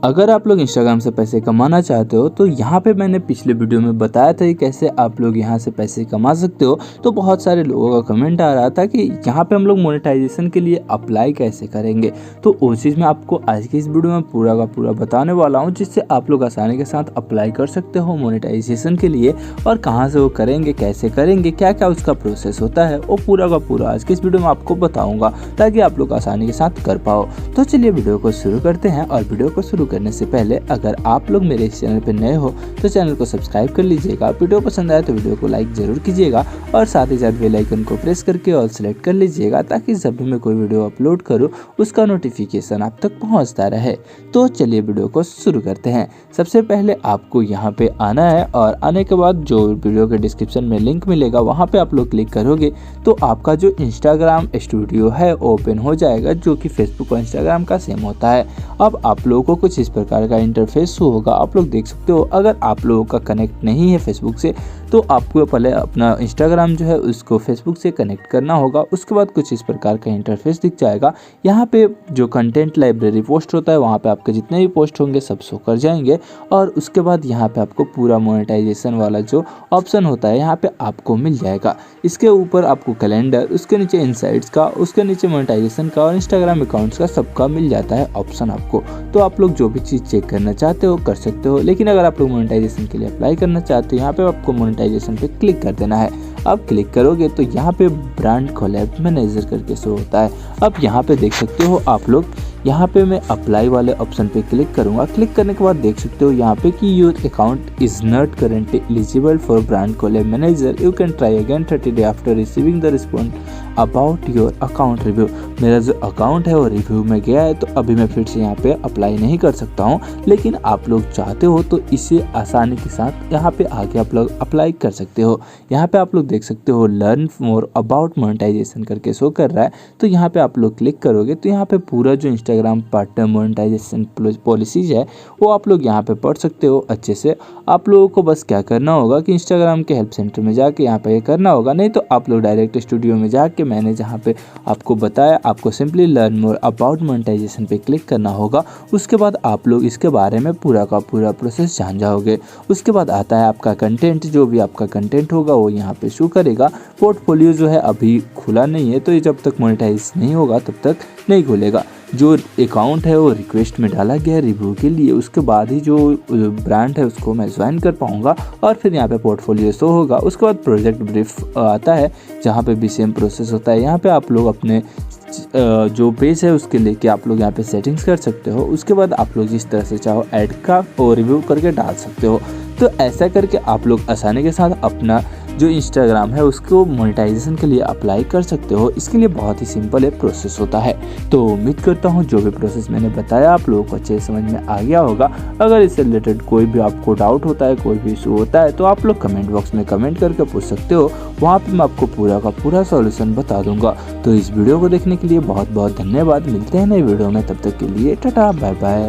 अगर आप लोग इंस्टाग्राम से पैसे कमाना चाहते हो तो यहाँ पे मैंने पिछले वीडियो में बताया था कि कैसे आप लोग यहाँ से पैसे कमा सकते हो। तो बहुत सारे लोगों का कमेंट आ रहा था कि यहाँ पे हम लोग मोनेटाइजेशन के लिए अप्लाई कैसे करेंगे। तो वो चीज़ मैं आपको आज की इस वीडियो में पूरा का पूरा बताने वाला हूँ, जिससे आप लोग आसानी के साथ अप्लाई कर सकते हो मोनेटाइजेशन के लिए। और कहाँ से वो करेंगे, कैसे करेंगे, क्या क्या उसका प्रोसेस होता है, वो पूरा का पूरा आज की इस वीडियो में आपको बताऊँगा, ताकि आप लोग आसानी के साथ कर पाओ। तो चलिए वीडियो को शुरू करते हैं। और वीडियो को शुरू करने से पहले अगर आप लोग मेरे इस चैनल पर नए हो तो चैनल को सब्सक्राइब कर लीजिएगा। वीडियो पसंद आए तो वीडियो को लाइक जरूर कीजिएगा और साथ ही साथ बेल आइकन को प्रेस करके ऑल सेलेक्ट कर लीजिएगा, ताकि जब भी मैं कोई वीडियो अपलोड करूं उसका नोटिफिकेशन आप तक पहुंचता रहे। तो चलिए वीडियो को शुरू करते हैं। सबसे पहले आपको यहाँ पे आना है और आने के बाद जो वीडियो के डिस्क्रिप्शन में लिंक मिलेगा वहाँ पे आप लोग क्लिक करोगे तो आपका जो इंस्टाग्राम स्टूडियो है ओपन हो जाएगा, जो कि फेसबुक और इंस्टाग्राम का सेम होता है। अब आप लोगों को कुछ इस प्रकार का इंटरफेस होगा, आप लोग देख सकते हो। अगर आप लोगों का कनेक्ट नहीं है फेसबुक से तो आपको पहले अपना इंस्टाग्राम जो है उसको फेसबुक से कनेक्ट करना होगा। उसके बाद कुछ इस प्रकार का इंटरफेस दिख जाएगा। यहाँ पे जो कंटेंट लाइब्रेरी पोस्ट होता है वहाँ पे आपके जितने भी पोस्ट होंगे सब शो कर जाएंगे। और उसके बाद यहाँ पे आपको पूरा मोनेटाइजेशन वाला जो ऑप्शन होता है यहाँ पे आपको मिल जाएगा। इसके ऊपर आपको कैलेंडर, उसके नीचे इनसाइट्स का, उसके नीचे मोनेटाइजेशन का और इंस्टाग्राम अकाउंट्स का सबका मिल जाता है ऑप्शन आपको। तो आप लोग जो भी चीज़ चेक करना चाहते हो कर सकते हो। लेकिन अगर आप लोग मोनेटाइजेशन के लिए अप्लाई करना चाहते हो यहाँ पे आपको मोनेटाइजेशन पे क्लिक कर देना है। अब क्लिक करोगे तो यहाँ पे ब्रांड कोलैब मैनेजर करके शो होता है। अब यहाँ पे देख सकते हो आप लोग, यहाँ पे मैं अप्लाई वाले ऑप्शन पे क्लिक करूँगा। क्लिक करने के बाद देख सकते हो यहाँ पे कि your account is not currently eligible for brand collab manager, you can try again 30 day after receiving the response about your account review. मेरा जो अकाउंट है वो रिव्यू में गया है, तो अभी मैं फिर से यहाँ पे अप्लाई नहीं कर सकता हूँ। लेकिन आप लोग चाहते हो तो इसे आसानी के साथ यहाँ पे आके आप लोग अप्लाई कर सकते हो। यहाँ पे आप लोग देख सकते हो लर्न मोर अबाउट मोनेटाइजेशन करके शो कर रहा है। तो यहाँ पे आप लोग क्लिक करोगे तो यहाँ पे पूरा जो इंस्टाग्राम पार्टनर मोनेटाइजेशन पॉलिसीज है वो आप लोग यहाँ पे पढ़ सकते हो अच्छे से। आप लोगों को बस क्या करना होगा कि इंस्टाग्राम के हेल्प सेंटर में जाके यहाँ पे ये करना होगा, नहीं तो आप लोग डायरेक्ट स्टूडियो में जाके मैंने जहाँ पे आपको बताया आपको simply learn more about monetization पे क्लिक करना होगा। उसके बाद आप लोग इसके बारे में पूरा का पूरा प्रोसेस जान जाओगे। उसके बाद आता है आपका कंटेंट, जो भी आपका कंटेंट होगा वो यहाँ पे शो करेगा। पोर्टफोलियो जो है अभी खुला नहीं है, तो ये जब तक मोनेटाइज नहीं होगा तब तक नहीं खुलेगा। जो अकाउंट है वो रिक्वेस्ट में डाला गया है रिव्यू के लिए, उसके बाद ही जो ब्रांड है उसको मैं ज्वाइन कर पाऊंगा। और फिर यहाँ पे पोर्टफोलियो शो होगा। उसके बाद प्रोजेक्ट ब्रीफ आता है, जहाँ पे भी सेम प्रोसेस होता है। यहाँ पे आप लोग अपने जो पेज है उसके लेके आप लोग यहाँ पे सेटिंग्स कर सकते हो। उसके बाद आप लोग जिस तरह से चाहो ऐड का और रिव्यू करके डाल सकते हो। तो ऐसा करके आप लोग आसानी के साथ अपना जो इंस्टाग्राम है उसको मोनेटाइजेशन के लिए अप्लाई कर सकते हो। इसके लिए बहुत ही सिंपल है प्रोसेस होता है। तो उम्मीद करता हूँ जो भी प्रोसेस मैंने बताया आप लोगों को अच्छे समझ में आ गया होगा। अगर इससे रिलेटेड कोई भी आपको डाउट होता है, कोई भी इशू होता है, तो आप लोग कमेंट बॉक्स में कमेंट करके पूछ सकते हो। वहाँ पर मैं आपको पूरा का पूरा सॉल्यूशन बता दूंगा। तो इस वीडियो को देखने के लिए बहुत बहुत धन्यवाद। मिलते हैं नई वीडियो में, तब तक के लिए टाटा बाय बाय।